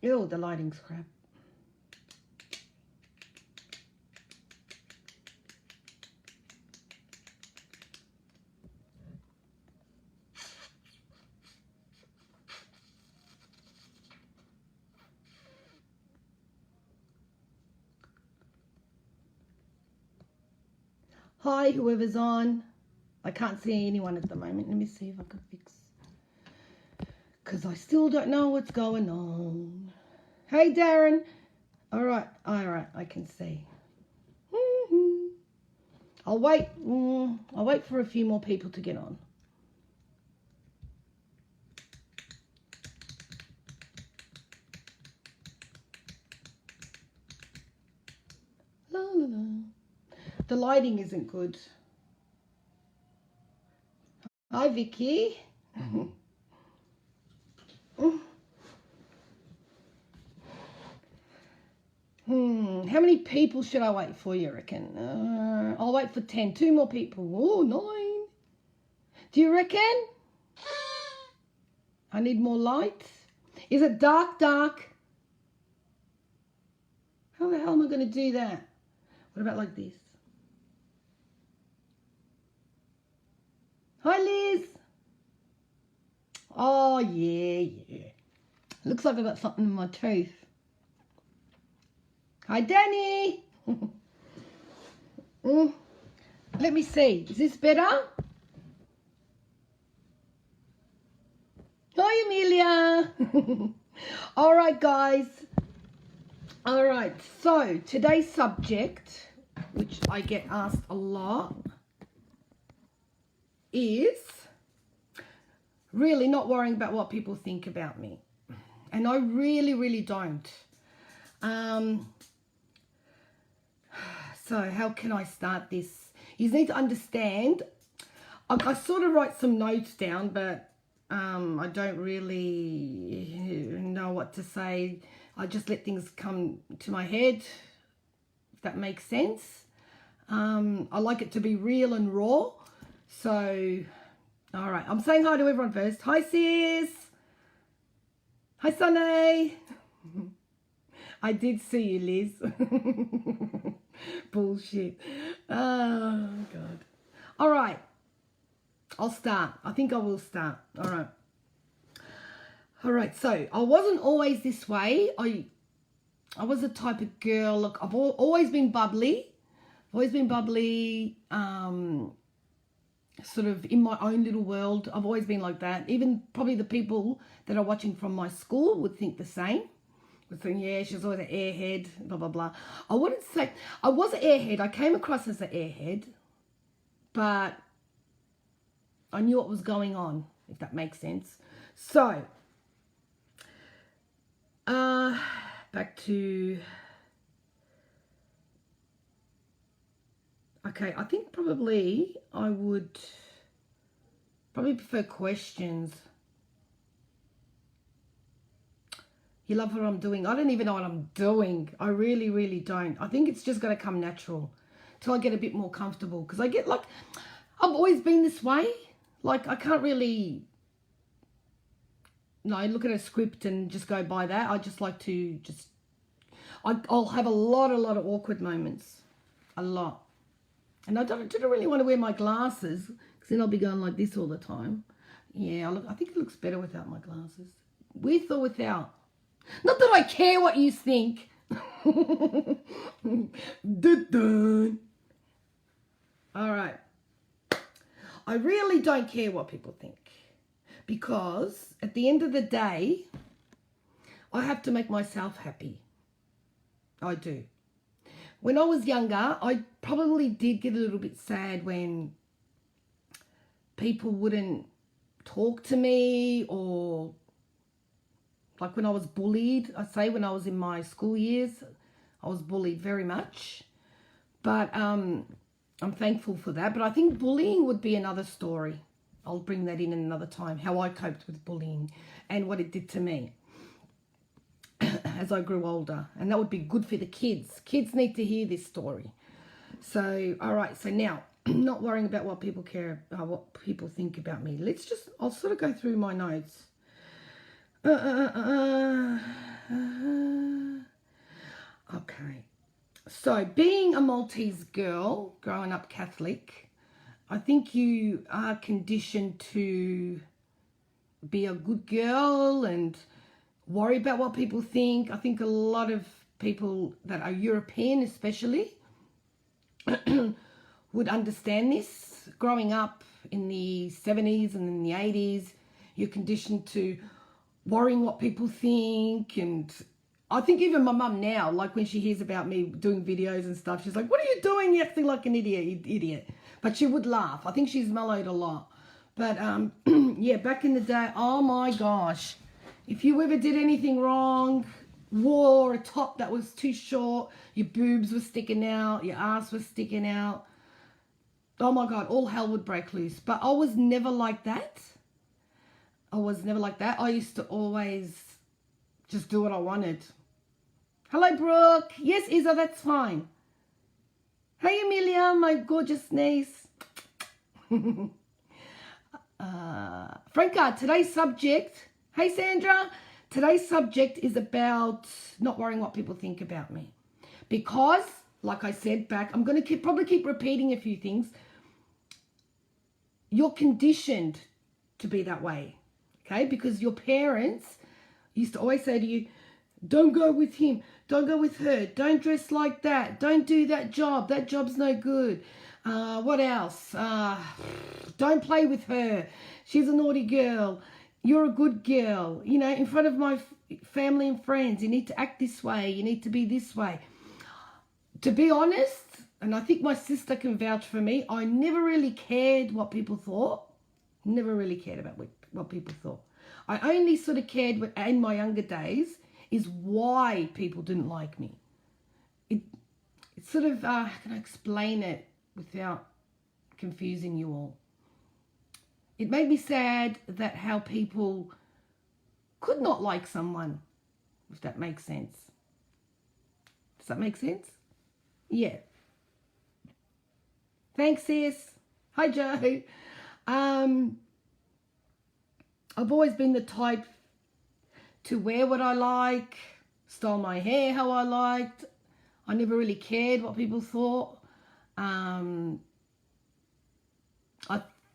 Ew, the lighting's crap. Hi, whoever's on. I can't see anyone at the moment. Let me see if I can fix. Because I still don't know what's going on. Hey, Darren. All right, I can see. I'll wait. I'll wait for a few more people to get on. La, la, la. The lighting isn't good. Hi, Vicky. How many people should I wait for, you reckon? I'll wait for 10. 2 more people. Oh, 9. Do you reckon? I need more light. Is it dark? How the hell am I going to do that? What about like this? Hi, Liz. Oh, yeah. Looks like I've got something in my tooth. Hi, Danny. Let me see. Is this better? Hi, Amelia. All right, guys. All right. So today's subject, which I get asked a lot, is really not worrying about what people think about me. And I really don't. So how can I start this? You need to understand, I sort of write some notes down, but I don't really know what to say. I just let things come to my head, if that makes sense. I like it to be real and raw. So, all right. I'm saying hi to everyone first. Hi, sis. Hi, Sunny. I did see you, Liz. Bullshit. Oh, God. All right. I'll start. I think I will start. All right. All right. So, I wasn't always this way. I was the type of girl, look, I've always been bubbly. Sort of in my own little world. I've always been like that. Even probably the people that are watching from my school would think the same. Would think, yeah, she's always an airhead, blah, blah, blah. I wouldn't say, I was an airhead. I came across as an airhead, but I knew what was going on, if that makes sense. So, back to, okay, I think probably I would prefer questions. You love what I'm doing. I don't even know what I'm doing. I really don't. I think it's just going to come natural till I get a bit more comfortable. Because I get like, I've always been this way. Like, I can't really, look at a script and just go by that. I just like to just, I'll have a lot of awkward moments. A lot. And I don't really want to wear my glasses, because then I'll be going like this all the time. Yeah, I think it looks better without my glasses. With or without. Not that I care what you think. All right. I really don't care what people think. Because at the end of the day, I have to make myself happy. I do. When I was younger, I probably did get a little bit sad when people wouldn't talk to me, or like when I was bullied. I say when I was in my school years, I was bullied very much. But I'm thankful for that. But I think bullying would be another story. I'll bring that in another time, how I coped with bullying and what it did to me as I grew older. And that would be good for the kids. Kids need to hear this story. So, all right. So now, not worrying about what people what people think about me. I'll sort of go through my notes. Okay. So being a Maltese girl, growing up Catholic, I think you are conditioned to be a good girl and worry about what people think. I think a lot of people that are European especially would understand this. Growing up in the 70s and in the 80s, you're conditioned to worrying what people think. And I think even my mum now, like when she hears about me doing videos and stuff, she's like, what are you doing? You're acting like an idiot, you idiot. But she would laugh. I think she's mellowed a lot. But yeah, back in the day, oh my gosh, if you ever did anything wrong, wore a top that was too short, your boobs were sticking out, your ass was sticking out, oh my God, all hell would break loose. But I was never like that. I was never like that. I used to always just do what I wanted. Hello, Brooke. Yes, Isa, that's fine. Hey, Amelia, my gorgeous niece. Franca, today's subject. Hey, Sandra. Today's subject is about not worrying what people think about me. Because, like I said back, I'm going to probably keep repeating a few things. You're conditioned to be that way, okay? Because your parents used to always say to you, don't go with him, don't go with her, don't dress like that, don't do that job's no good. What else? Don't play with her, she's a naughty girl, you're a good girl. You know, in front of my family and friends, you need to act this way, you need to be this way. To be honest, and I think my sister can vouch for me, I never really cared what people thought. Never really cared about what people thought. I only sort of cared in my younger days is why people didn't like me. It's sort of, how can I explain it without confusing you all? It made me sad that how people could not like someone, if that makes sense. Does that make sense? Yeah. Thanks, sis. Hi, Joe. I've always been the type to wear what I like, style my hair how I liked. I never really cared what people thought. I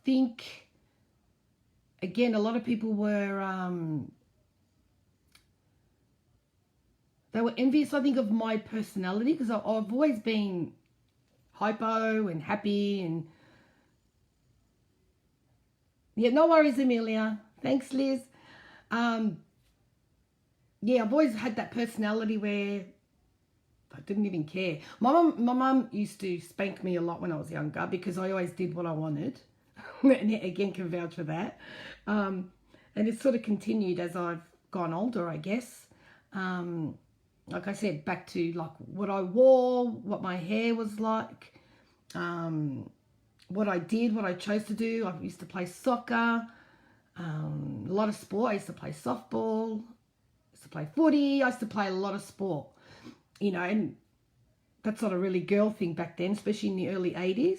think, again, a lot of people were, they were envious, I think, of my personality, because I've always been hypo and happy and, yeah, no worries, Amelia. Thanks, Liz. Yeah, I've always had that personality where I didn't even care. My mum used to spank me a lot when I was younger because I always did what I wanted. And again, can vouch for that. And it's sort of continued as I've gone older, I guess. Like I said, back to like what I wore, what my hair was like, what I did, what I chose to do. I used to play soccer, a lot of sport. I used to play softball, I used to play footy. I used to play a lot of sport, you know, and that's not a really girl thing back then, especially in the early 80s.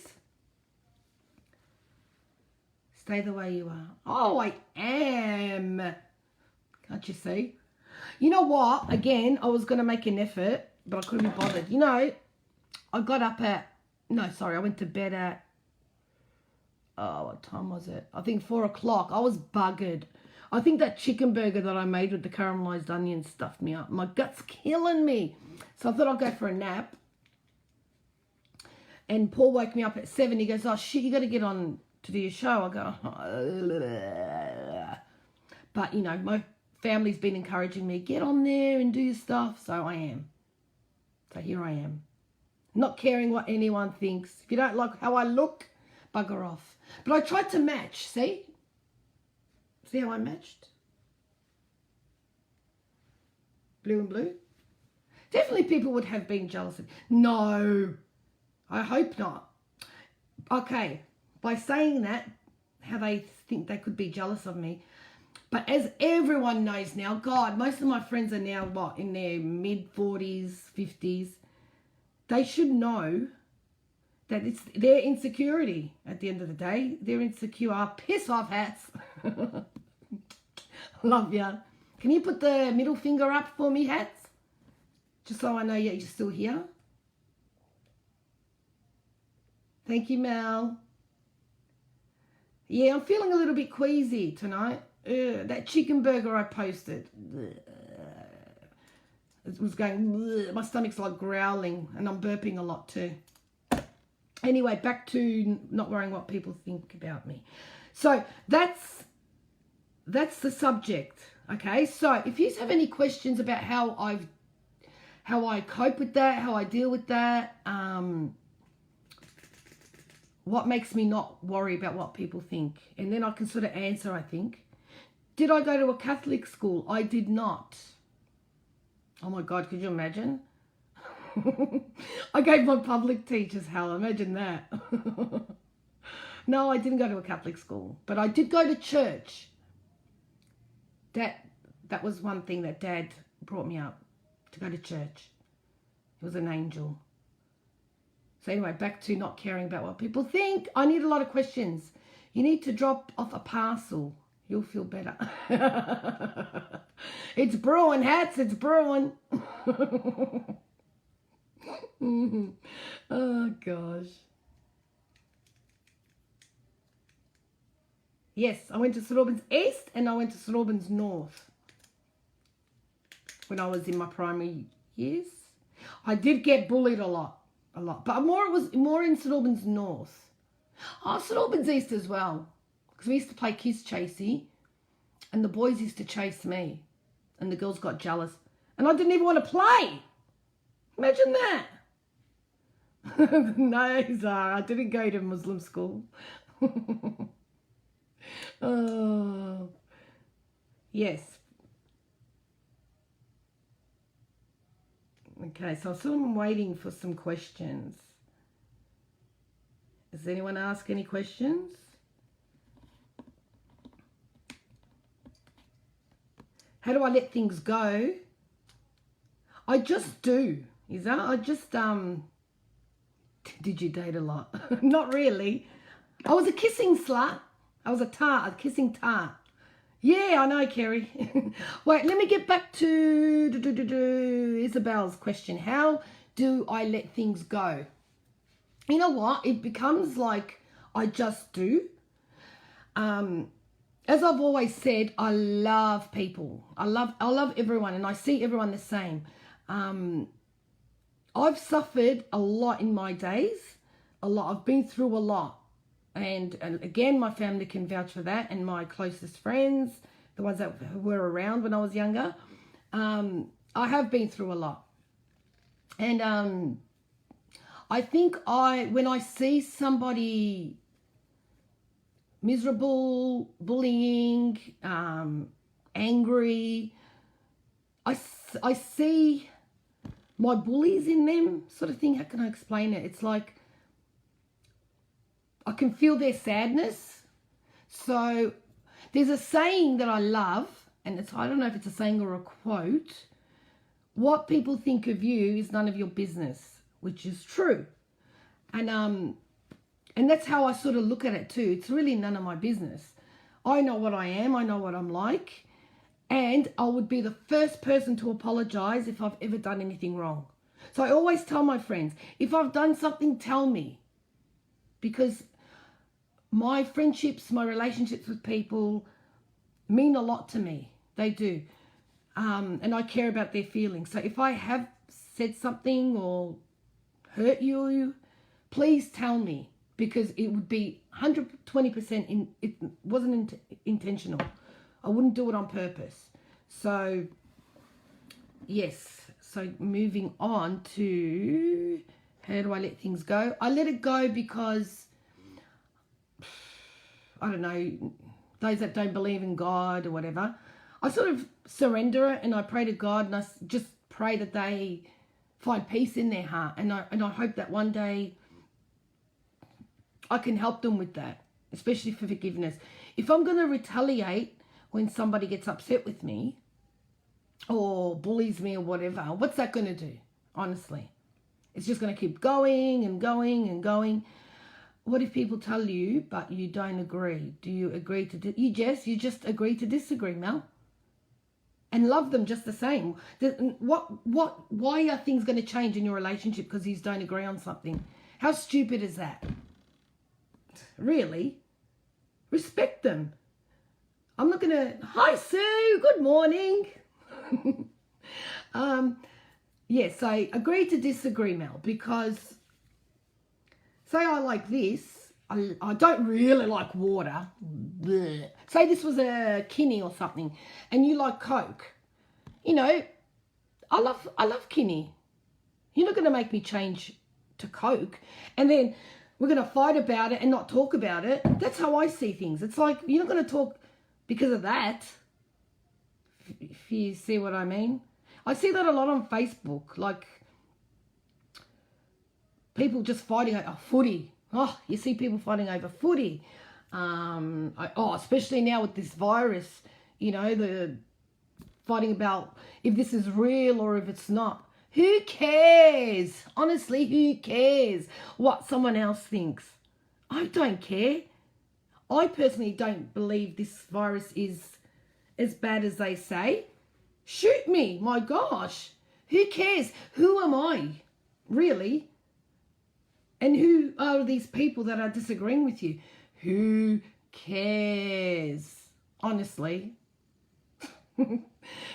Stay the way you are. Oh, I am. Can't you see? You know what? Again, I was going to make an effort, but I couldn't be bothered. You know, I got up at, no, sorry, I went to bed at, oh, what time was it? I think 4 o'clock. I was buggered. I think that chicken burger that I made with the caramelized onions stuffed me up. My gut's killing me. So I thought I'd go for a nap. And Paul woke me up at 7. He goes, oh, shit, you got to get on to do your show. I go, but, you know, my family's been encouraging me, get on there and do your stuff. So I am. So here I am. Not caring what anyone thinks. If you don't like how I look, bugger off. But I tried to match, see? See how I matched? Blue and blue. Definitely people would have been jealous of me. No, I hope not. Okay, by saying that, how they think they could be jealous of me. But as everyone knows now, God, most of my friends are now, what, in their mid-40s, 50s. They should know that it's their insecurity at the end of the day. They're insecure. Piss off, hats. Love ya. Can you put the middle finger up for me, Hats? Just so I know you're still here. Thank you, Mel. Yeah, I'm feeling a little bit queasy tonight. That chicken burger I posted. It was going, my stomach's like growling, and I'm burping a lot too. Anyway, back to not worrying what people think about me. So that's the subject. Okay, so if you have any questions about how I cope with that, how I deal with that, what makes me not worry about what people think, and then I can sort of answer, I think. Did I go to a Catholic school? I did not. Oh my God, could you imagine? I gave my public teachers hell, imagine that. No, I didn't go to a Catholic school, but I did go to church. That was one thing that Dad brought me up, to go to church. He was an angel. So anyway, back to not caring about what people think. I need a lot of questions. You need to drop off a parcel. You'll feel better. It's brewing, Hats. It's brewing. Oh, gosh. Yes, I went to St Albans East and I went to St Albans North when I was in my primary years. I did get bullied a lot. But it was more in St Albans North. Oh, St Albans East as well. Because we used to play kiss chasey. And the boys used to chase me. And the girls got jealous. And I didn't even want to play. Imagine that. No, Zara, I didn't go to Muslim school. Oh, yes. Okay, so I'm sort of waiting for some questions. Does anyone ask any questions? How do I let things go? I just do. Is that? I just, did you date a lot? Not really. I was a kissing slut. I was a kissing tart. Yeah, I know, Kerry. Wait, let me get back to Isabel's question. How do I let things go? You know what? It becomes like I just do. As I've always said, I love people. I love everyone, and I see everyone the same. I've suffered a lot in my days. A lot. I've been through a lot. And again, my family can vouch for that, and my closest friends, the ones that were around when I was younger. I have been through a lot. And I think when I see somebody miserable, bullying, angry, I see my bullies in them, sort of thing. How can I explain it? It's like I can feel their sadness. So there's a saying that I love, and I don't know if it's a saying or a quote. What people think of you is none of your business, which is true. And that's how I sort of look at it too. It's really none of my business. I know what I am. I know what I'm like. And I would be the first person to apologize if I've ever done anything wrong. So I always tell my friends, if I've done something, tell me. Because my friendships, my relationships with people mean a lot to me. They do. And I care about their feelings. So if I have said something or hurt you, please tell me. Because it would be 120% it wasn't intentional. I wouldn't do it on purpose. So, yes. So moving on to how do I let things go? I let it go because, I don't know, those that don't believe in God or whatever, I sort of surrender it and I pray to God, and I just pray that they find peace in their heart. And I hope that one day I can help them with that, especially for forgiveness. If I'm going to retaliate when somebody gets upset with me or bullies me or whatever, what's that going to do? Honestly, it's just going to keep going and going and going. What if people tell you, but you don't agree? Do you agree to... you just agree to disagree, Mel. and love them just the same. Why are things going to change in your relationship because you don't agree on something? How stupid is that? Really? Respect them. I'm not going to, hi Sue, good morning. Yes, I agree to disagree, Mel, because say I like this, I don't really like water. Blech. Say this was a Kinney or something, and you like Coke. You know, I love Kinney. You're not going to make me change to Coke, and then we're going to fight about it and not talk about it. That's how I see things. It's like you're not going to talk because of that. If you see what I mean. I see that a lot on Facebook, like people just fighting over footy. Oh, you see people fighting over footy. Especially now with this virus, you know, the fighting about if this is real or if it's not. Who cares? Honestly, who cares what someone else thinks? I don't care. I personally don't believe this virus is as bad as they say. Shoot me, my gosh. Who cares? Who am I, really? And who are these people that are disagreeing with you? Who cares? Honestly.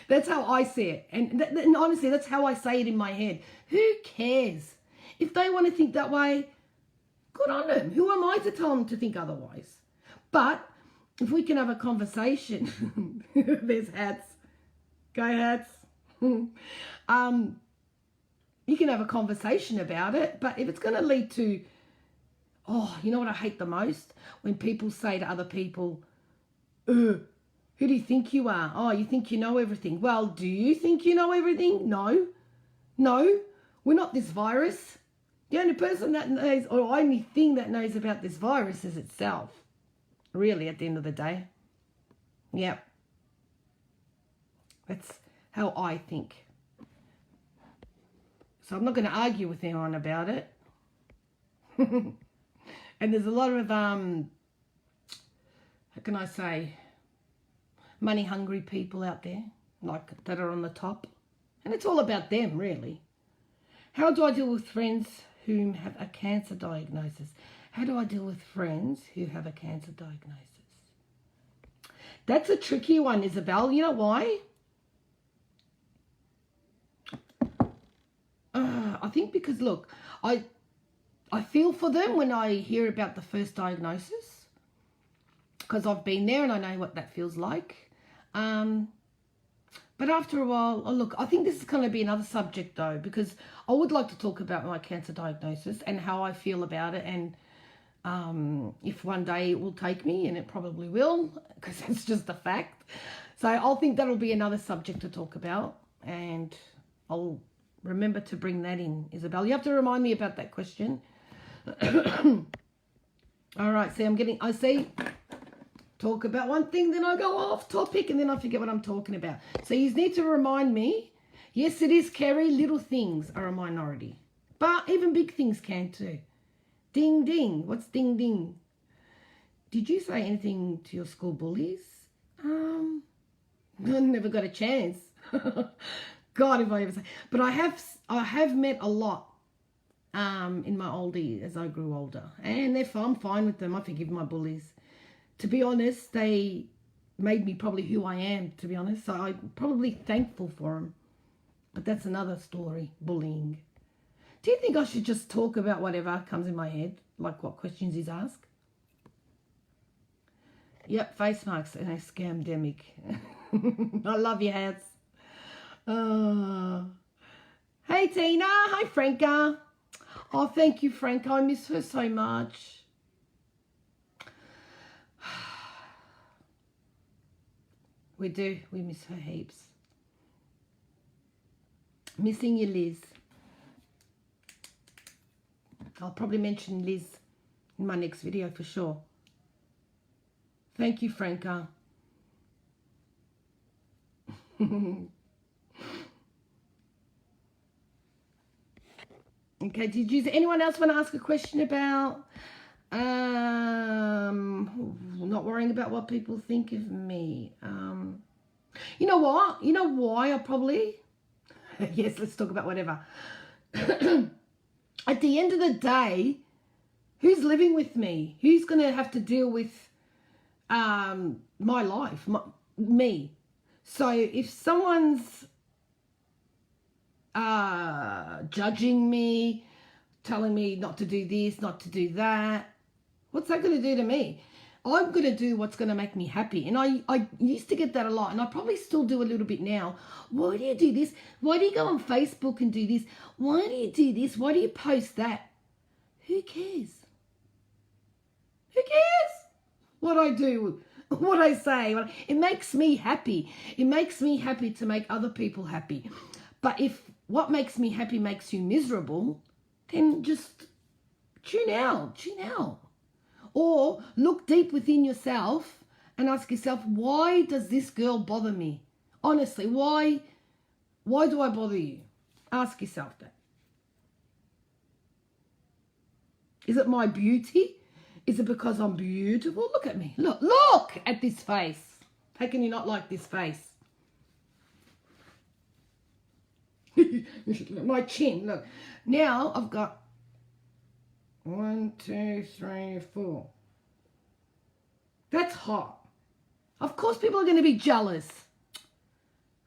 That's how I see it. And honestly, that's how I say it in my head. Who cares? If they want to think that way, good on them. Who am I to tell them to think otherwise? But if we can have a conversation, there's hats. Go hats. You can have a conversation about it, but if it's going to lead to, you know what I hate the most? When people say to other people, who do you think you are? Oh, you think you know everything. Well, do you think you know everything? No. No, we're not this virus. The only person that knows, or only thing that knows about this virus is itself. Really, at the end of the day. Yep. That's how I think. So I'm not going to argue with anyone about it. And there's a lot of, how can I say, money-hungry people out there, like that are on the top. And it's all about them, really. How do I deal with friends who have a cancer diagnosis? How do I deal with friends who have a cancer diagnosis? That's a tricky one, Isabel. You know why? I think because, look, I feel for them when I hear about the first diagnosis, because I've been there and I know what that feels like. But after a while, look, I think this is going to be another subject though, because I would like to talk about my cancer diagnosis and how I feel about it, and if one day it will take me, and it probably will, because it's just a fact. So I'll think that'll be another subject to talk about, and I'll remember to bring that in, Isabel. You have to remind me about that question. All right, see, I see, talk about one thing, then I go off topic, and then I forget what I'm talking about. So you need to remind me. Yes, it is, Kerry, little things are a minority. But even big things can too. Ding, ding. What's ding, ding? Did you say anything to your school bullies? I never got a chance. God, if I ever say. But I have met a lot in my oldie as I grew older. And I'm fine with them. I forgive my bullies. To be honest, they made me probably who I am, to be honest. So I'm probably thankful for them. But that's another story, bullying. Do you think I should just talk about whatever comes in my head? Like what questions he's asked? Yep, face masks and a scamdemic. I love your hats. Hey Tina, hi Franca. Oh, thank you, Franca. I miss her so much. We do. We miss her heaps. Missing you, Liz. I'll probably mention Liz in my next video for sure. Thank you, Franca. Okay, did anyone else want to ask a question about not worrying about what people think of me? You know what? You know why I probably... Yes, let's talk about whatever. At the end of the day, who's living with me? Who's going to have to deal with my life, me? So if someone's judging me, telling me not to do this, not to do that, what's that going to do to me? I'm going to do what's going to make me happy. And I used to get that a lot, and I probably still do a little bit now. Why do you do this? Why do you go on Facebook and do this? Why do you do this? Why do you post that? Who cares? Who cares what I do, what I say? It makes me happy. It makes me happy to make other people happy. But if what makes me happy makes you miserable, then just tune out. Or look deep within yourself and ask yourself, why does this girl bother me? Honestly, why do I bother you? Ask yourself that. Is it my beauty? Is it because I'm beautiful? Look at me. Look at this face. How can you not like this face? My chin, look. Now I've got 1, 2, 3, 4. That's hot. Of course people are going to be jealous.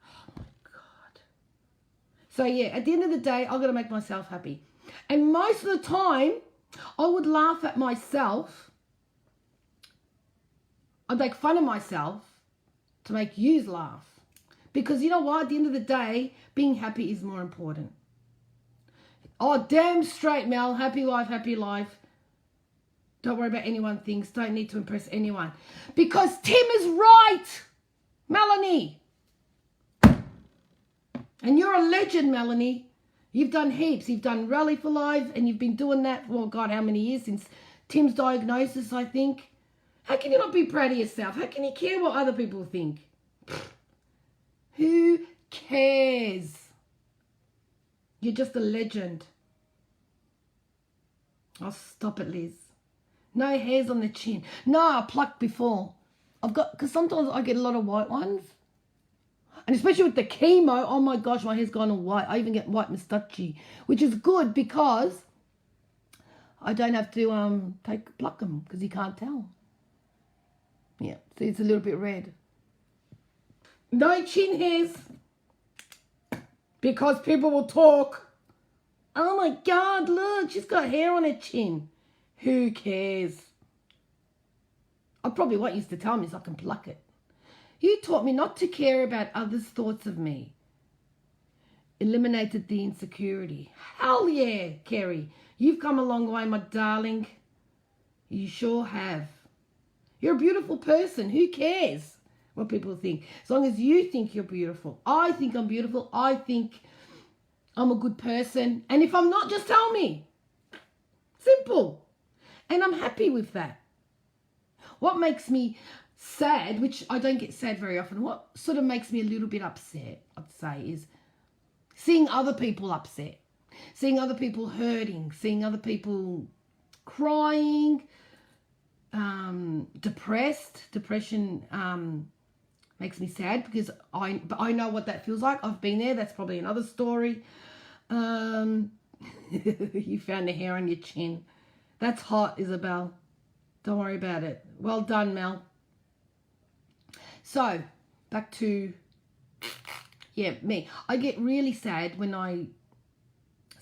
Oh my God. So yeah, at the end of the day, I've got to make myself happy. And most of the time, I would laugh at myself. I'd make fun of myself to make you laugh. Because you know what? At the end of the day, being happy is more important. Oh, damn straight, Mel. Happy wife, happy life. Don't worry about anyone thinks. Don't need to impress anyone. Because Tim is right, Melanie. And you're a legend, Melanie. You've done heaps. You've done Rally for Life, and you've been doing that for, God, how many years? Since Tim's diagnosis, I think. How can you not be proud of yourself? How can you care what other people think? Who cares? You're just a legend. Oh, stop it, Liz. No hairs on the chin. No, I plucked before. Because sometimes I get a lot of white ones. And especially with the chemo, oh my gosh, my hair's gone all white. I even get white moustache, which is good because I don't have to pluck them because you can't tell. Yeah, see, it's a little bit red. No chin hairs because people will talk. Oh my God, look, she's got hair on her chin. Who cares? I probably what used to tell me is I can pluck it. You taught me not to care about others' thoughts of me. Eliminated the insecurity. Hell yeah, Kerry. You've come a long way, my darling. You sure have. You're a beautiful person. Who cares what people think? As long as you think you're beautiful. I think I'm beautiful. I think I'm a good person. And if I'm not, just tell me. Simple. And I'm happy with that. What makes me sad, which I don't get sad very often, what sort of makes me a little bit upset, I'd say, is seeing other people upset, seeing other people hurting, seeing other people crying, depressed. Depression makes me sad because I know what that feels like. I've been there. That's probably another story. You found a hair on your chin. That's hot, Isabel. Don't worry about it. Well done, Mel. So, back to, me. I get really sad when I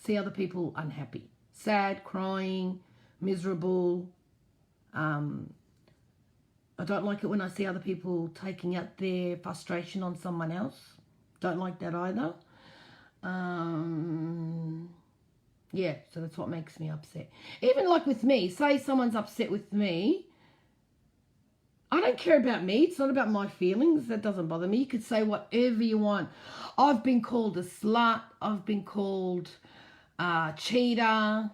see other people unhappy. Sad, crying, miserable. I don't like it when I see other people taking out their frustration on someone else. Don't like that either. Yeah, so that's what makes me upset. Even like with me, say someone's upset with me, I don't care about me. It's not about my feelings. That doesn't bother me. You could say whatever you want. I've been called a slut. I've been called a cheater.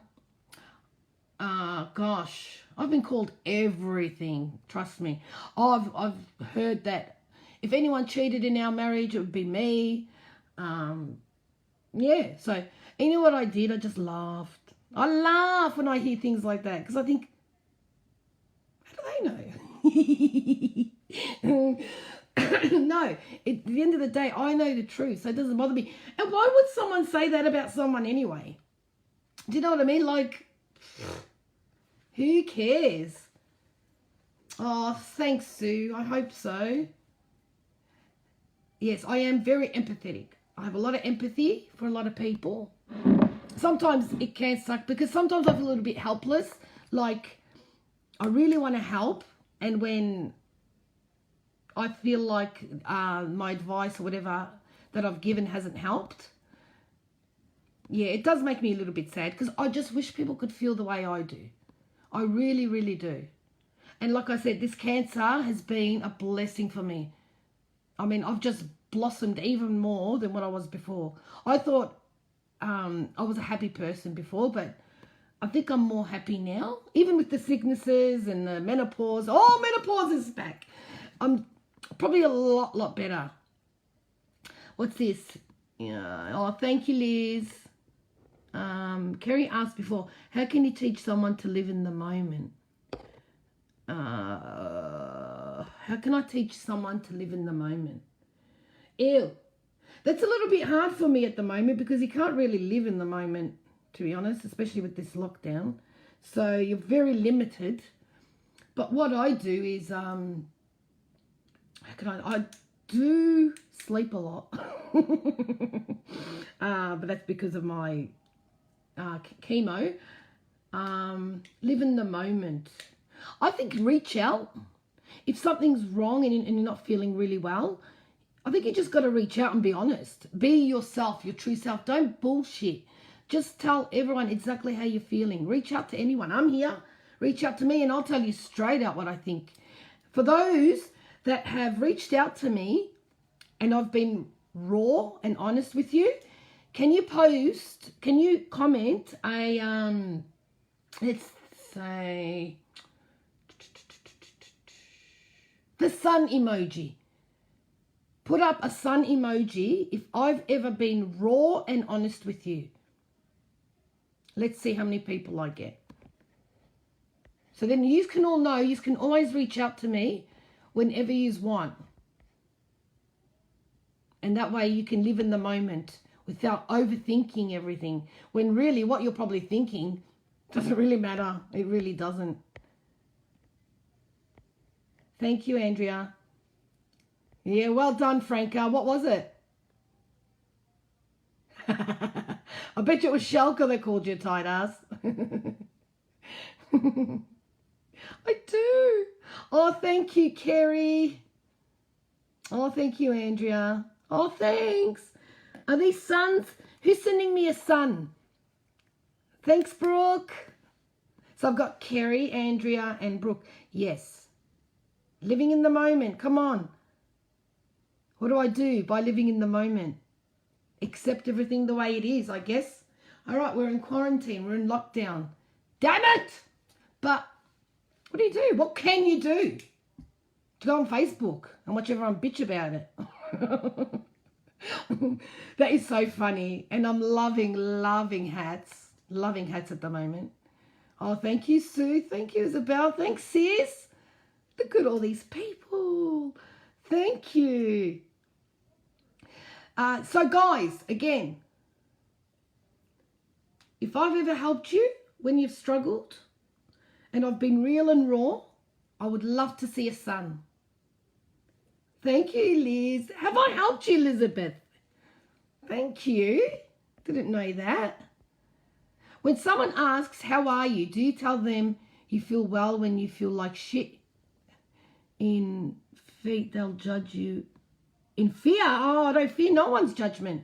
Gosh, I've been called everything. Trust me. I've heard that if anyone cheated in our marriage, it would be me. Yeah, so you know what I did? I just laughed. I laugh when I hear things like that because I think, how do they know? No, at the end of the day, I know the truth, so it doesn't bother me. And why would someone say that about someone anyway? Do you know what I mean? Like, who cares? Oh, thanks, Sue. I hope so. Yes, I am very empathetic. I have a lot of empathy for a lot of people. Sometimes it can suck because sometimes I feel a little bit helpless. Like, I really want to help. And when I feel like my advice or whatever that I've given hasn't helped, yeah, it does make me a little bit sad because I just wish people could feel the way I do. I really, really do. And like I said, this cancer has been a blessing for me. I mean, I've just blossomed even more than what I was before. I thought I was a happy person before, but I think I'm more happy now. Even with the sicknesses and the menopause. Oh, menopause is back. I'm probably a lot better. What's this? Yeah. Oh, thank you, Liz. Kerry asked before, how can you teach someone to live in the moment? How can I teach someone to live in the moment? Ew. That's a little bit hard for me at the moment because you can't really live in the moment, to be honest, especially with this lockdown. So you're very limited. But what I do is, I do sleep a lot. But that's because of my chemo. Live in the moment. I think reach out. If something's wrong and you're not feeling really well, I think you just got to reach out and be honest. Be yourself, your true self. Don't bullshit. Just tell everyone exactly how you're feeling. Reach out to anyone. I'm here. Reach out to me and I'll tell you straight out what I think. For those that have reached out to me and I've been raw and honest with you, can you comment a, let's say, the sun emoji. Put up a sun emoji if I've ever been raw and honest with you. Let's see how many people I get. So then you can all know, you can always reach out to me whenever you want. And that way you can live in the moment without overthinking everything. When really what you're probably thinking doesn't really matter. It really doesn't. Thank you, Andrea. Yeah, well done, Franca. What was it? I bet you it was Shelka that called you a tight ass. I do. Oh, thank you, Kerry. Oh, thank you, Andrea. Oh, thanks. Are these suns? Who's sending me a sun? Thanks, Brooke. So I've got Kerry, Andrea, and Brooke. Yes. Living in the moment. Come on. What do I do by living in the moment? Accept everything the way it is, I guess. All right, we're in quarantine. We're in lockdown. Damn it! But what do? What can you do? To go on Facebook and watch everyone bitch about it. That is so funny. And I'm loving hats. Loving hats at the moment. Oh, thank you, Sue. Thank you, Isabel. Thanks, sis. Look at all these people. Thank you. So, guys, again, if I've ever helped you when you've struggled and I've been real and raw, I would love to see a sun. Thank you, Liz. Have I helped you, Elizabeth? Thank you. Didn't know that. When someone asks, how are you? Do you tell them you feel well when you feel like shit? In feet, they'll judge you. In fear? Oh, I don't fear no one's judgment.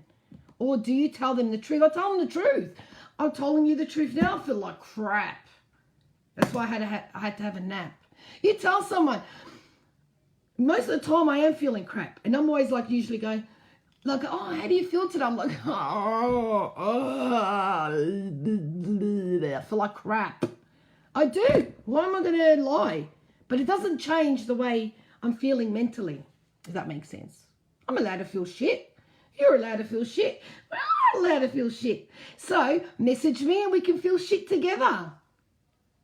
Or do you tell them the truth? I tell them the truth. I'm telling you the truth now. I feel like crap. That's why I had to have a nap. You tell someone. Most of the time I am feeling crap. And I'm always like usually going, like, oh, how do you feel today? I'm like, I feel like crap. I do. Why am I going to lie? But it doesn't change the way I'm feeling mentally, if that makes sense. I'm allowed to feel shit. You're allowed to feel shit. We're all allowed to feel shit. So message me and we can feel shit together.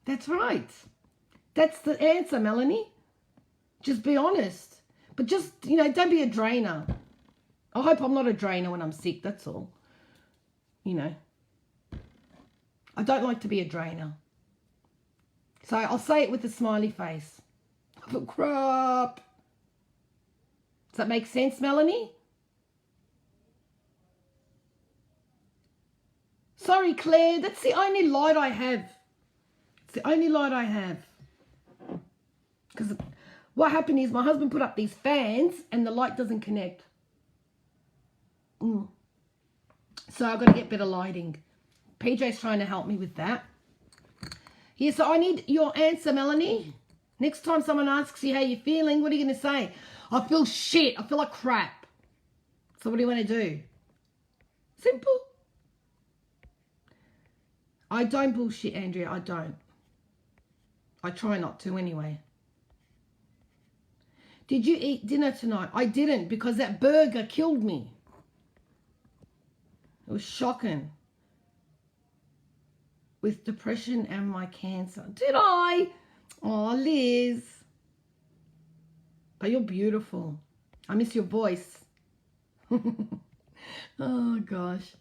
That's right. That's the answer, Melanie. Just be honest. But just, you know, don't be a drainer. I hope I'm not a drainer when I'm sick, that's all. You know. I don't like to be a drainer. So I'll say it with a smiley face. I feel crap. Does that make sense, Melanie? Sorry, Claire. That's the only light I have. It's the only light I have. Because what happened is my husband put up these fans and the light doesn't connect. So I've got to get better lighting. PJ's trying to help me with that. Yeah, so I need your answer, Melanie. Next time someone asks you how you're feeling, what are you going to say? I feel shit. I feel like crap. So what do you want to do? Simple. I don't bullshit, Andrea. I don't. I try not to anyway. Did you eat dinner tonight? I didn't because that burger killed me. It was shocking. With depression and my cancer. Did I? Oh, Liz. But you're beautiful. I miss your voice. Oh, gosh.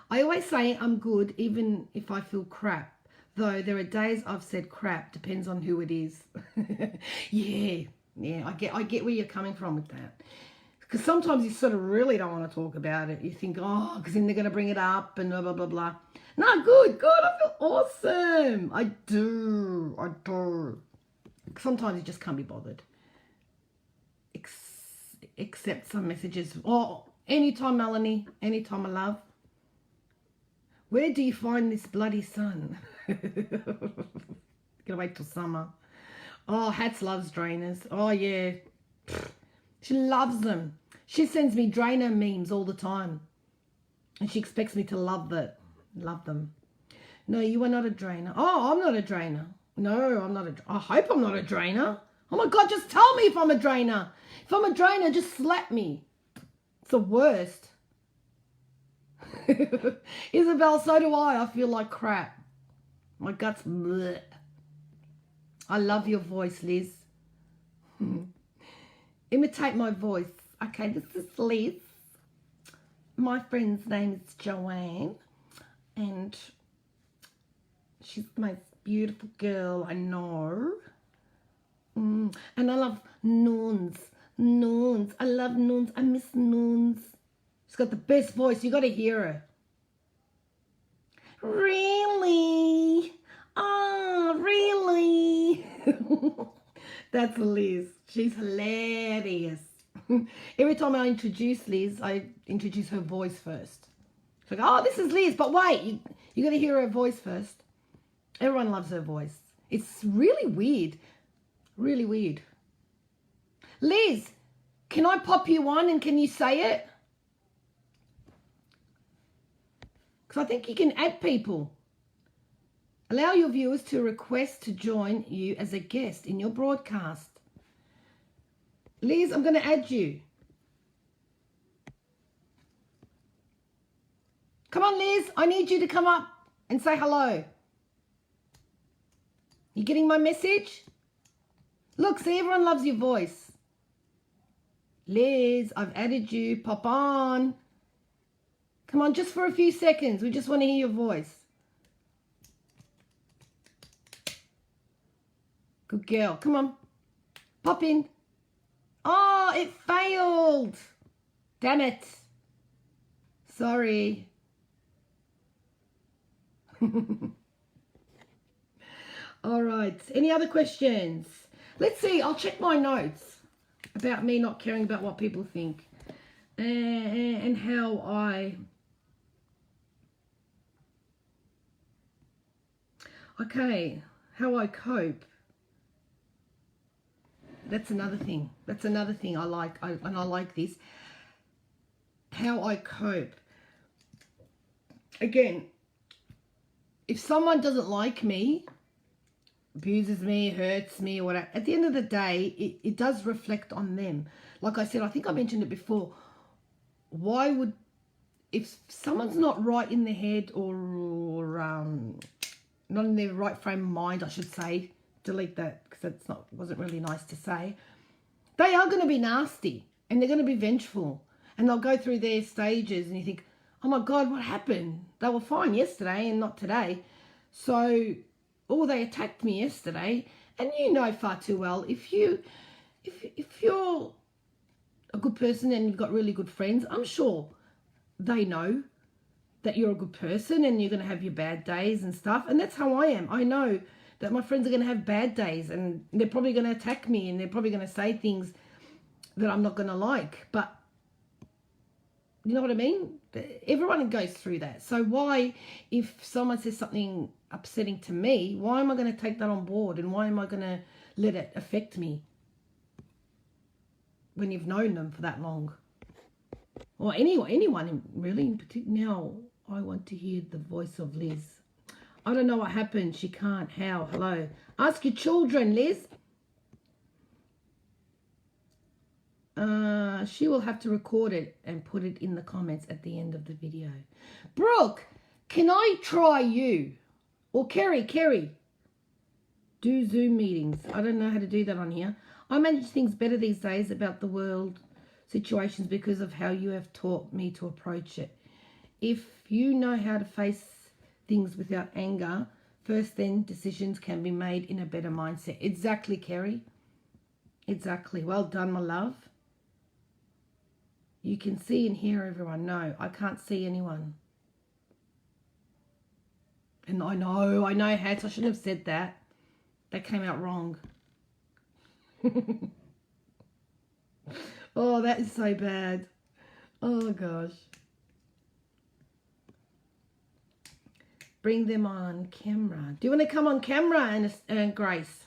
I always say I'm good even if I feel crap. Though there are days I've said crap. Depends on who it is. Yeah, I get where you're coming from with that. Because sometimes you sort of really don't want to talk about it. You think, oh, because then they're going to bring it up and blah, blah, blah, blah. No, good. I feel awesome. I do. Sometimes you just can't be bothered. Accept some messages. Oh, anytime, Melanie. Anytime, my love. Where do you find this bloody sun? Gotta wait till summer. Oh, Hats loves drainers. Oh, yeah. She loves them. She sends me drainer memes all the time. And she expects me to love them. No, you are not a drainer. Oh, I'm not a drainer. No, I'm not I hope I'm not a drainer. Oh, my God, just tell me if I'm a drainer. If I'm a drainer, just slap me. It's the worst. Isabel, so do I. I feel like crap. My gut's bleh. I love your voice, Liz. Imitate my voice. Okay, this is Liz. My friend's name is Joanne. And she's the most beautiful girl I know. And I love Noons. I love Noons. I miss Noons. She's got the best voice. You got to hear her. Really? Oh, really? That's Liz. She's hilarious. Every time I introduce Liz, I introduce her voice first. It's like, oh, this is Liz. But wait, you got to hear her voice first. Everyone loves her voice. It's really weird. Really weird. Liz, can I pop you on and can you say it? Because I think you can add people. Allow your viewers to request to join you as a guest in your broadcast. Liz, I'm going to add you. Come on, Liz. I need you to come up and say hello. You getting my message? Look, see, everyone loves your voice. Liz, I've added you. Pop on. Come on, just for a few seconds. We just want to hear your voice. Good girl. Come on. Pop in. Oh, it failed. Damn it. Sorry. All right. Any other questions? Let's see. I'll check my notes about me not caring about what people think and how I... Okay. How I cope. That's another thing. That's another thing I like. And I like this. How I cope. Again, if someone doesn't like me, abuses me, hurts me, or whatever, at the end of the day, it does reflect on them. Like I said, I think I mentioned it before. Why would, if someone's not right in the head or not in their right frame of mind, I should say, delete that because that's not, wasn't really nice to say. They are going to be nasty and they're going to be vengeful and they'll go through their stages and you think, oh my God, what happened? They were fine yesterday and not today. So, or they attacked me yesterday. And you know far too well, if you're a good person and you've got really good friends, I'm sure they know that you're a good person and you're going to have your bad days and stuff. And that's how I am. I know that my friends are going to have bad days and they're probably going to attack me and they're probably going to say things that I'm not going to like. But you know what I mean? Everyone goes through that. So why, if someone says something upsetting to me, why am I going to take that on board? And why am I going to let it affect me when you've known them for that long? Or anyone really in particular. Now I want to hear the voice of Liz. I don't know what happened. She can't. How? Hello. Ask your children, Liz. She will have to record it and put it in the comments at the end of the video. Brooke, can I try you? Or Kerry, do Zoom meetings. I don't know how to do that on here. I manage things better these days about the world situations because of how you have taught me to approach it. If you know how to face things without anger, first then decisions can be made in a better mindset. Exactly, Kerry. Exactly. Well done, my love. You can see and hear everyone. No, I can't see anyone. And I know, Hats, I shouldn't have said that. That came out wrong. Oh, that is so bad. Oh, gosh. Bring them on camera. Do you want to come on camera, and Grace?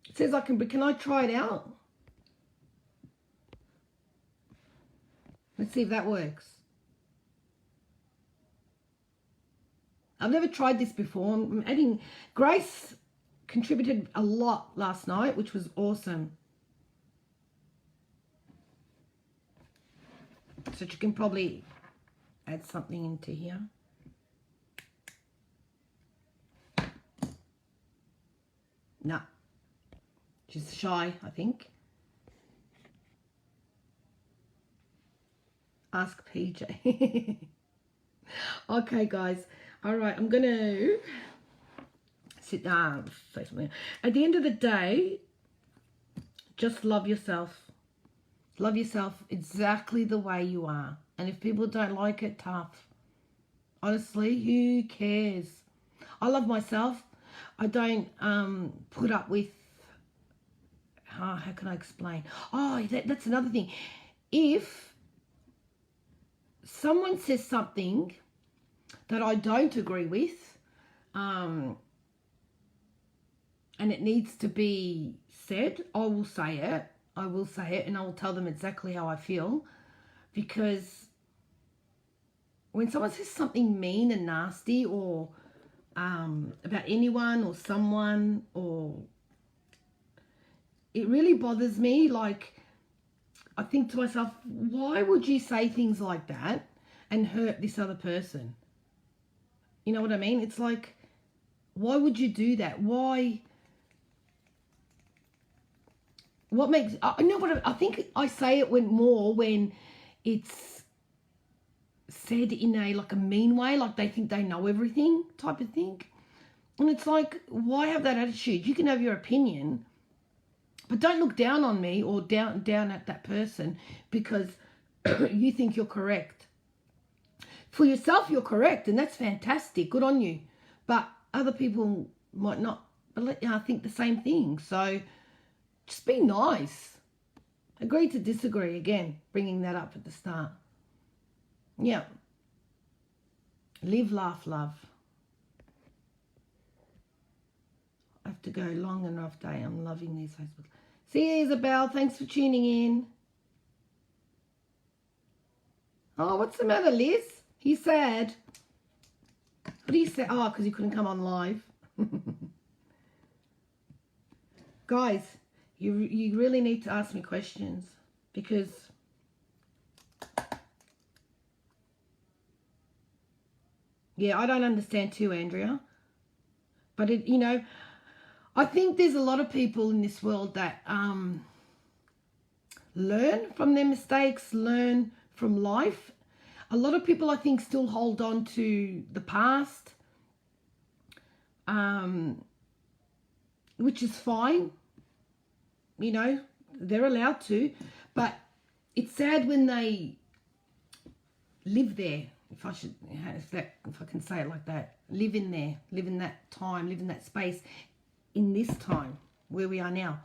It says I can I try it out? Let's see if that works. I've never tried this before. I'm adding... Grace contributed a lot last night, which was awesome. So you can probably add something into here. No. She's shy, I think. Ask PJ. Okay, guys. All right, I'm going to sit down. Say something. At the end of the day, just love yourself. Love yourself exactly the way you are. And if people don't like it, tough. Honestly, who cares? I love myself. I don't put up with... how can I explain? Oh, that's another thing. If someone says something that I don't agree with, and it needs to be said, I will say it. I will say it and I will tell them exactly how I feel. Because when someone says something mean and nasty or about anyone or someone, or it really bothers me. Like, I think to myself, why would you say things like that and hurt this other person? You know what I mean? It's like, why would you do that? Why? What makes... I know what I think. I say it when it's said in a like a mean way, like they think they know everything type of thing. And it's like, why have that attitude? You can have your opinion, but don't look down on me or down at that person because you think you're correct. For yourself, you're correct, and that's fantastic. Good on you. But other people might not think the same thing. So just be nice. Agree to disagree. Again, bringing that up at the start. Yeah. Live, laugh, love. I have to go. Long and rough day. I'm loving these Facebook. See you, Isabel. Thanks for tuning in. Oh, what's the matter, Liz? He's sad. What do you say? Oh, because you couldn't come on live. Guys, you really need to ask me questions because yeah, I don't understand too, Andrea. But you know, I think there's a lot of people in this world that learn from their mistakes, learn from life. A lot of people, I think, still hold on to the past, which is fine. You know, they're allowed to, but it's sad when they live there. If I can say it like that, live in there, live in that time, live in that space, in this time where we are now.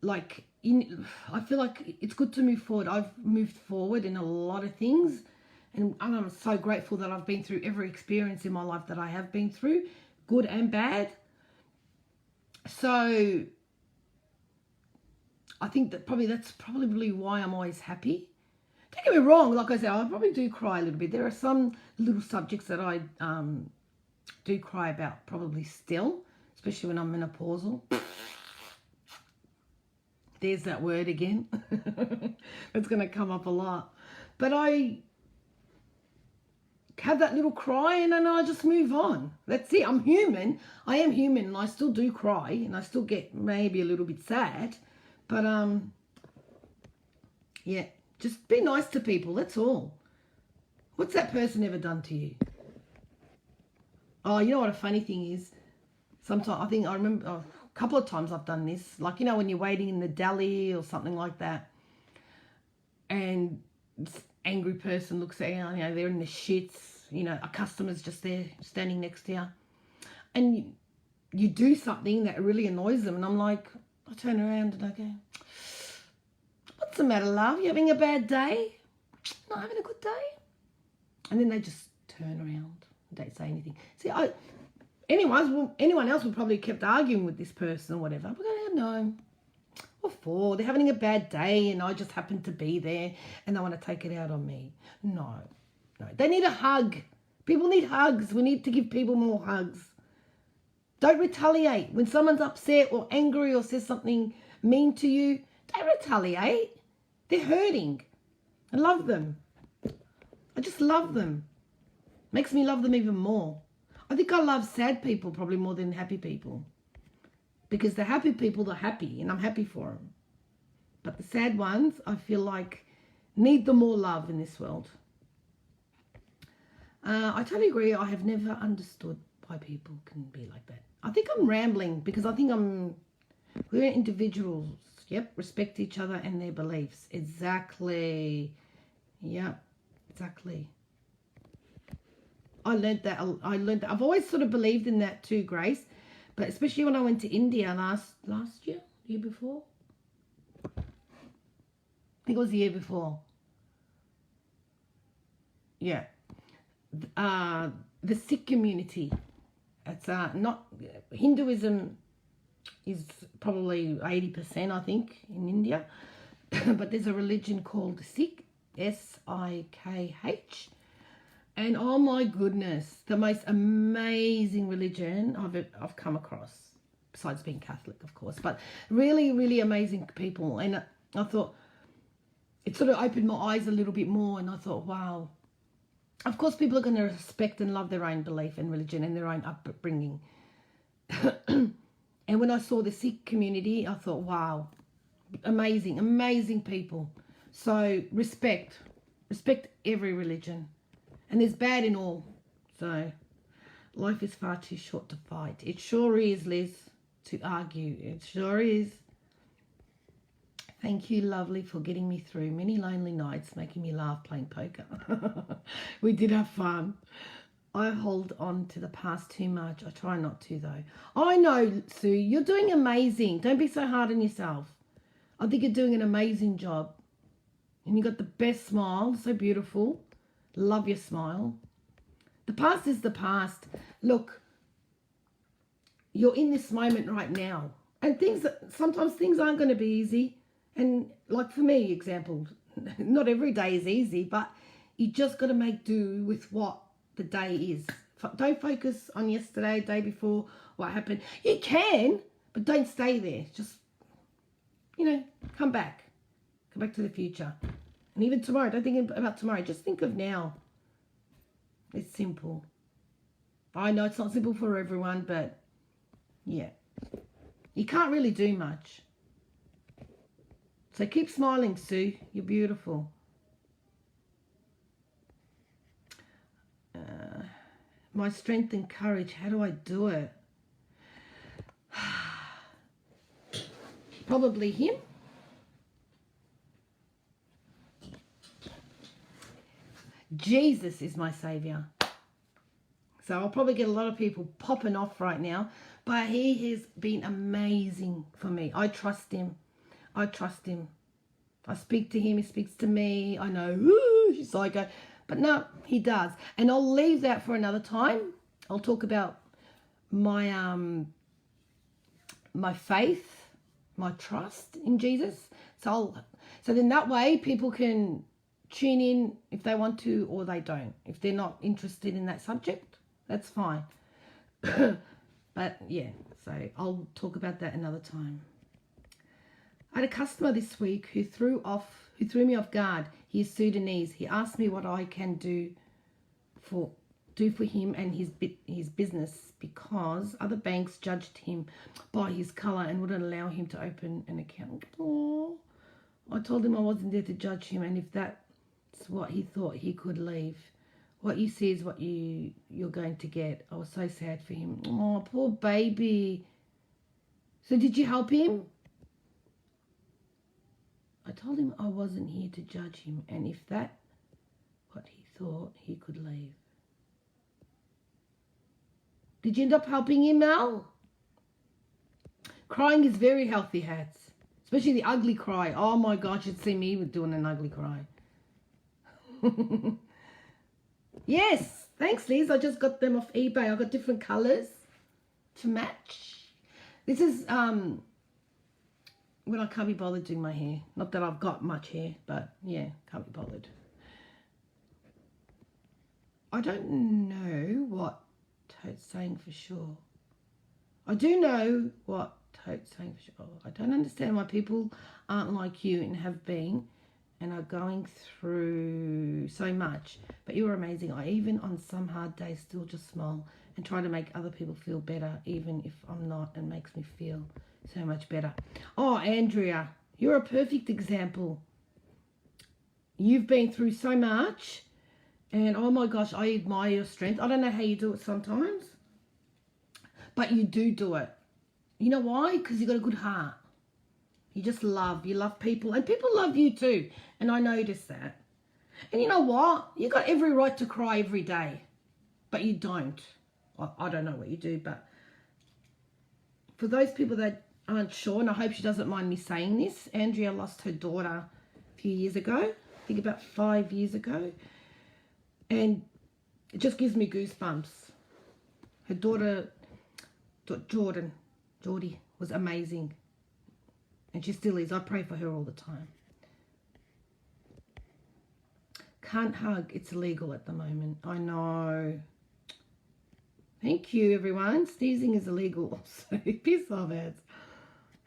Like, I feel like it's good to move forward. I've moved forward in a lot of things, and I'm so grateful that I've been through every experience in my life that I have been through, good and bad. So I think that's probably why I'm always happy. Don't get me wrong, like I said, I probably do cry a little bit. There are some little subjects that I do cry about probably still, especially when I'm menopausal. There's that word again. It's going to come up a lot. But I have that little cry and then I just move on. That's it. I'm human. I am human and I still do cry and I still get maybe a little bit sad. But, yeah, just be nice to people. That's all. What's that person ever done to you? Oh, you know what a funny thing is? Sometimes, I remember a couple of times I've done this. Like, you know, when you're waiting in the deli or something like that. And this angry person looks at you, you know, they're in the shits. You know, a customer's just there standing next to you. And you do something that really annoys them. And I'm like, I turn around and I go, what's the matter, love? You having a bad day? Not having a good day? And then they just turn around and don't say anything. See, anyone else would probably kept arguing with this person or whatever. But I don't know. What for? They're having a bad day and I just happen to be there and they want to take it out on me. No. They need a hug. People need hugs. We need to give people more hugs. Don't retaliate. When someone's upset or angry or says something mean to you, don't retaliate. They're hurting. I love them. I just love them. Makes me love them even more. I think I love sad people probably more than happy people. Because the happy people are happy and I'm happy for them. But the sad ones, I feel like, need the more love in this world. I totally agree. I have never understood why people can be like that. I think I'm rambling because I think we're individuals. Yep, respect each other and their beliefs. Exactly. Yep, exactly. I learned that. I've always sort of believed in that too, Grace. But especially when I went to India last year, year before. I think it was the year before. Yeah. The Sikh community. It's not Hinduism is probably 80%, I think, in India. But there's a religion called Sikh, S-I-K-H. And oh my goodness, the most amazing religion I've come across, besides being Catholic, of course, but really, really amazing people. And I thought, it sort of opened my eyes a little bit more, and I thought, wow. Of course, people are going to respect and love their own belief and religion and their own upbringing. And when I saw the Sikh community, I thought, wow, amazing, amazing people. So respect every religion. And there's bad in all. So life is far too short to fight. It sure is, Liz, to argue. It sure is. Thank you, lovely, for getting me through many lonely nights, making me laugh playing poker. We did have fun. I hold on to the past too much. I try not to, though. I know, Sue, you're doing amazing. Don't be so hard on yourself. I think you're doing an amazing job. And you got the best smile, so beautiful. Love your smile. The past is the past. Look, you're in this moment right now. And sometimes things aren't going to be easy. And like for me, example, not every day is easy, but you just got to make do with what the day is. Don't focus on yesterday, day before, what happened. You can, but don't stay there. Just, come back. Come back to the future. And even tomorrow, don't think about tomorrow. Just think of now. It's simple. I know it's not simple for everyone, but yeah. You can't really do much. So keep smiling, Sue. You're beautiful. My strength and courage. How do I do it? Probably him. Jesus is my saviour. So I'll probably get a lot of people popping off right now. But he has been amazing for me. I trust him. I trust him. I speak to him. He speaks to me. I know, ooh, he's psycho. But no, he does. And I'll leave that for another time. I'll talk about my my faith, my trust in Jesus. So then that way people can tune in if they want to or they don't. If they're not interested in that subject, that's fine. But yeah, so I'll talk about that another time. I had a customer this week who threw me off guard. He is Sudanese. He asked me what I can do for him and his business because other banks judged him by his colour and wouldn't allow him to open an account. Oh, I told him I wasn't there to judge him, and if that's what he thought, he could leave. What you see is what you're going to get. I was so sad for him. Oh, poor baby. So did you help him? I told him I wasn't here to judge him, and if that's what he thought, he could leave. Did you end up helping him, Mel? Crying is very healthy, Hats. Especially the ugly cry. Oh my gosh, you'd see me doing an ugly cry. Yes, thanks, Liz. I just got them off eBay. I got different colours to match. This is when I can't be bothered doing my hair. Not that I've got much hair, but yeah, can't be bothered. I don't know what Tote's saying for sure. I do know what Tote's saying for sure. I don't understand why people aren't like you and have been and are going through so much. But you are amazing. I even on some hard days still just smile and try to make other people feel better, even if I'm not, and makes me feel so much better. Oh, Andrea, you're a perfect example. You've been through so much, and oh my gosh, I admire your strength. I don't know how you do it sometimes, but you do it. You know why? Because you've got a good heart. You love people, and people love you too, and I notice that. And you know what? You got every right to cry every day, but you don't. I don't know what you do, but for those people that aren't sure, and I hope she doesn't mind me saying this, Andrea lost her daughter a few years ago, I think about 5 years ago, and it just gives me goosebumps. Her daughter, Geordie, was amazing, and she still is. I pray for her all the time. Can't hug, it's illegal at the moment. I know. Thank you, everyone. Sneezing is illegal. So piss off, ads.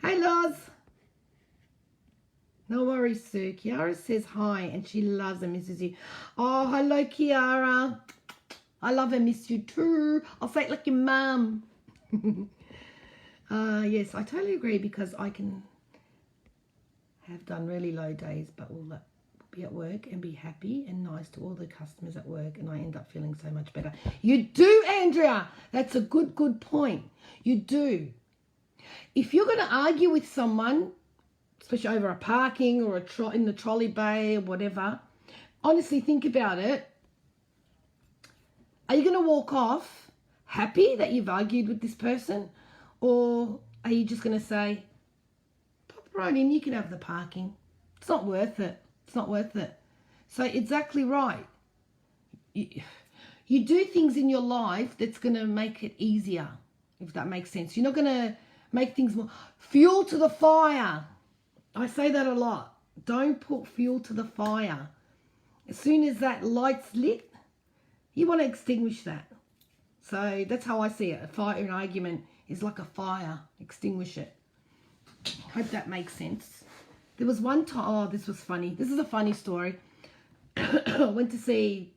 Hey, Loz. No worries, Sue. Kiara says hi, and she loves and misses you. Oh, hello, Kiara. I love and miss you too. I'll say it like your mum. Yes, I totally agree, because I can have done really low days, but will be at work and be happy and nice to all the customers at work, and I end up feeling so much better. You do, Andrea. That's a good point. You do. If you're going to argue with someone, especially over a parking or in the trolley bay or whatever, honestly think about it. Are you going to walk off happy that you've argued with this person, or are you just going to say, pop right in, you can have the parking? It's not worth it. It's not worth it. So exactly right. You do things in your life that's going to make it easier, if that makes sense. You're not going to make things more. Fuel to the fire. I say that a lot. Don't put fuel to the fire. As soon as that light's lit, you want to extinguish that. So that's how I see it. A fire, an argument is like a fire. Extinguish it. Hope that makes sense. There was one time, oh, this was funny. This is a funny story. I went to see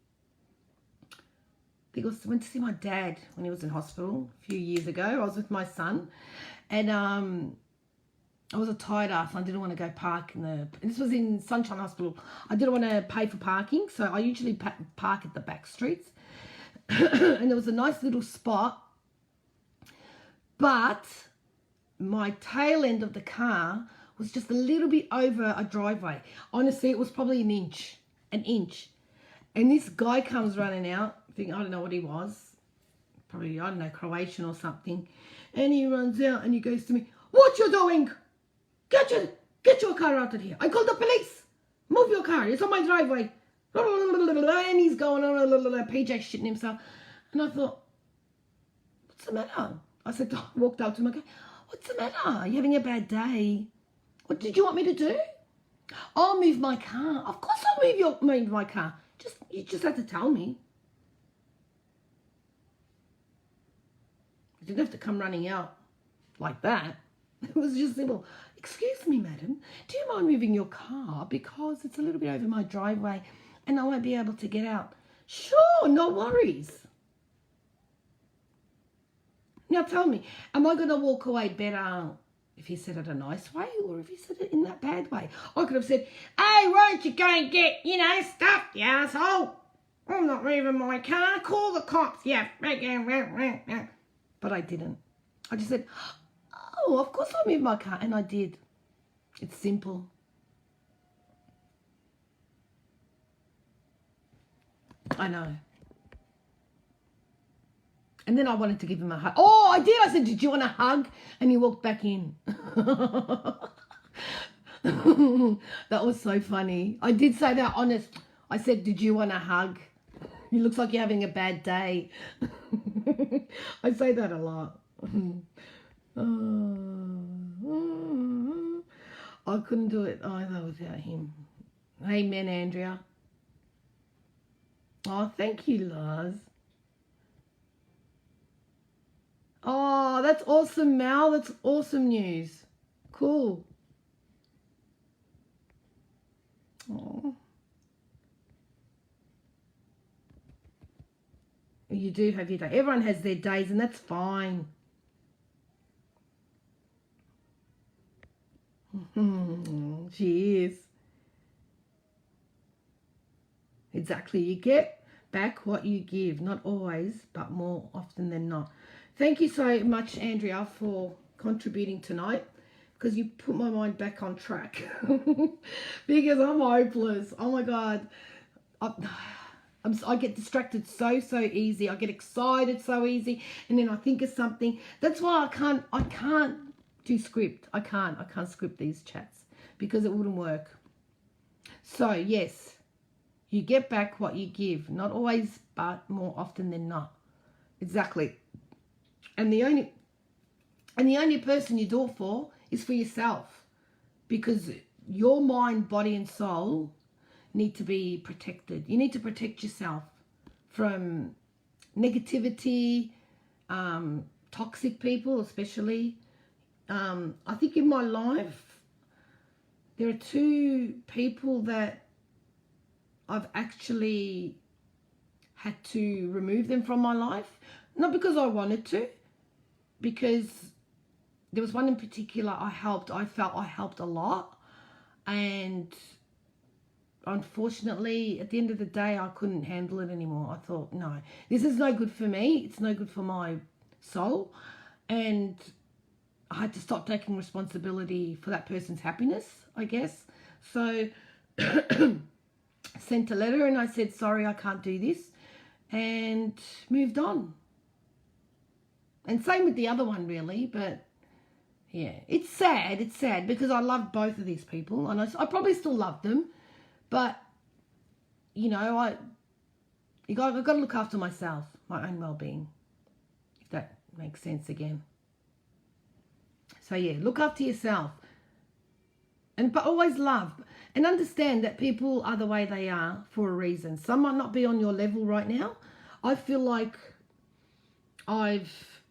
my dad when he was in hospital a few years ago. I was with my son, and I was a tight ass. I didn't want to go park in the... This was in Sunshine Hospital. I didn't want to pay for parking, so I usually park at the back streets. And there was a nice little spot. But my tail end of the car was just a little bit over a driveway. Honestly, it was probably an inch. An inch. And this guy comes running out. I don't know what he was. Probably, I don't know, Croatian or something. And he runs out and he goes to me, "What you doing? Get your car out of here. I called the police. Move your car. It's on my driveway." And he's going on, PJ shitting himself. And I thought, what's the matter? I said, I walked up to him, I go, "What's the matter? Are you having a bad day? What did you want me to do?" "I'll move my car." "Of course I'll move my car. You just have to tell me." You didn't have to come running out like that. It was just simple. "Excuse me, madam, do you mind moving your car because it's a little bit over my driveway and I won't be able to get out?" "Sure, no worries." Now tell me, am I going to walk away better if he said it a nice way or if he said it in that bad way? I could have said, "Hey, why don't you go and get, stuff, you asshole? I'm not moving my car. Call the cops, yeah." But I didn't. I just said, "Oh, of course I'll move my car." And I did. It's simple. I know. And then I wanted to give him a hug. Oh, I did. I said, "Did you want a hug?" And he walked back in. That was so funny. I did say that, honest. I said, "Did you want a hug? It looks like you're having a bad day." I say that a lot. I couldn't do it either without him. Amen, Andrea. Oh, thank you, Lars. Oh, that's awesome, Mal. That's awesome news. Cool. Oh. You do have your day. Everyone has their days, and that's fine. She is. Exactly. You get back what you give. Not always, but more often than not. Thank you so much, Andrea, for contributing tonight, because you put my mind back on track. Because I'm hopeless. Oh my God. I get distracted so easy. I get excited so easy, and then I think of something. That's why I can't do script. I can't script these chats because it wouldn't work. So yes, you get back what you give. Not always, but more often than not. Exactly. And the only person you do it for is for yourself, because your mind, body, and soul need to be protected. You need to protect yourself from negativity, toxic people especially. I think in my life there are 2 people that I've actually had to remove them from my life. Not because I wanted to, because there was one in particular I felt I helped a lot, and unfortunately, at the end of the day, I couldn't handle it anymore. I thought, no, this is no good for me. It's no good for my soul. And I had to stop taking responsibility for that person's happiness, I guess. So sent a letter and I said, "Sorry, I can't do this," and moved on. And same with the other one, really. But yeah, it's sad. It's sad because I love both of these people, and I probably still love them. But, I've got to look after myself, my own well-being, if that makes sense again. So, yeah, look after yourself. But always love. And understand that people are the way they are for a reason. Some might not be on your level right now. I feel like I've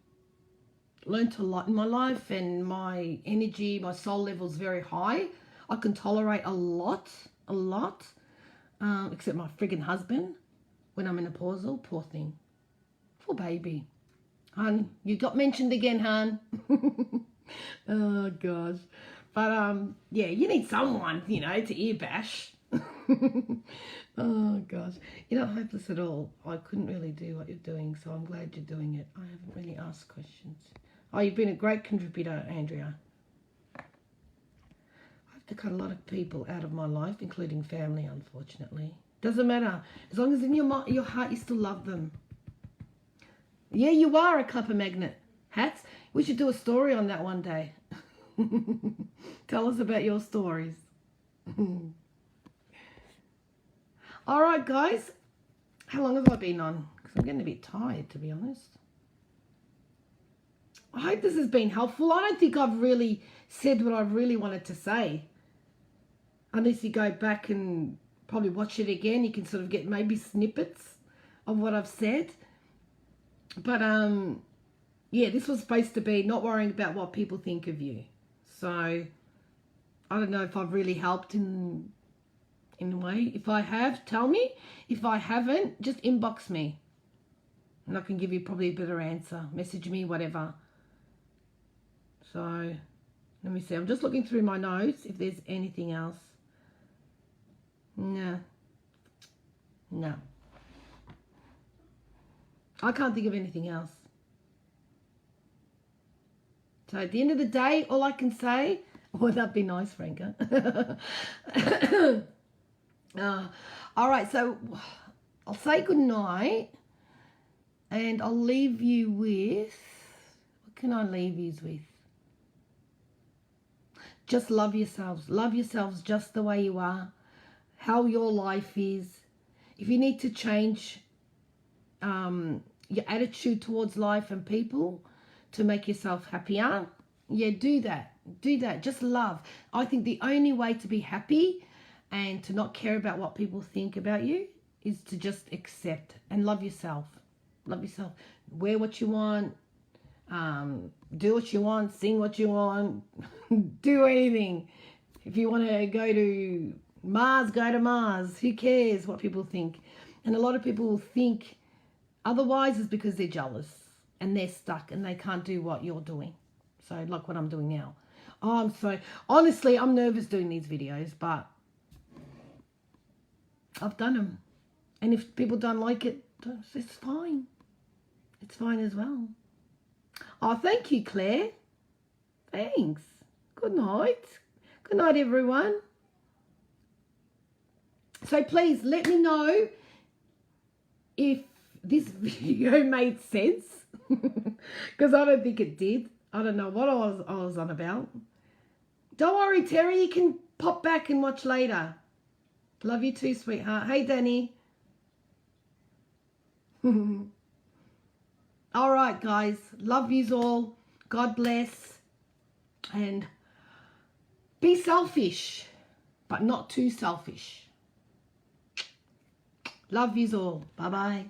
learned a lot in my life, and my energy, my soul level is very high. I can tolerate a lot. Except my friggin' husband when I'm menopausal. Poor thing. Poor baby. Hun, you got mentioned again, hun. Oh, gosh. But yeah, you need someone, you know, to ear bash. Oh gosh, you're not hopeless at all. I couldn't really do what you're doing, so I'm glad you're doing it. I haven't really asked questions. Oh, you've been a great contributor, Andrea. I have to cut a lot of people out of my life, including family, unfortunately. Doesn't matter. As long as in your heart you still love them. Yeah, you are a Clipper magnet. Hats. We should do a story on that one day. Tell us about your stories. All right, guys. How long have I been on? Because I'm getting a bit tired, to be honest. I hope this has been helpful. I don't think I've really said what I really wanted to say. Unless you go back and probably watch it again, you can sort of get maybe snippets of what I've said. But yeah, this was supposed to be not worrying about what people think of you. So I don't know if I've really helped in a way. If I have, tell me. If I haven't, just inbox me. And I can give you probably a better answer. Message me, whatever. So let me see. I'm just looking through my notes if there's anything else. No. No. I can't think of anything else. So at the end of the day, all I can say, oh, that'd be nice, Franca. All right, so I'll say good night, and I'll leave you with, what can I leave you with? Just love yourselves. Love yourselves just the way you are, how your life is. If you need to change your attitude towards life and people to make yourself happier, yeah, do that. Do that. Just love. I think the only way to be happy and to not care about what people think about you is to just accept and love yourself. Love yourself. Wear what you want. Do what you want. Sing what you want. Do anything. If you want to go to Mars, go to Mars. Who cares what people think? And a lot of people will think otherwise is because they're jealous and they're stuck and they can't do what you're doing. So like what I'm doing now. Oh, honestly, I'm nervous doing these videos, but I've done them. And if people don't like it, it's fine. It's fine as well. Oh, thank you, Claire. Thanks. Good night. Good night, everyone. So please let me know if this video made sense. Because I don't think it did. I don't know what I was on about. Don't worry, Terry. You can pop back and watch later. Love you too, sweetheart. Hey, Danny. All right, guys. Love yous all. God bless. And be selfish, but not too selfish. Love yous all. Bye-bye.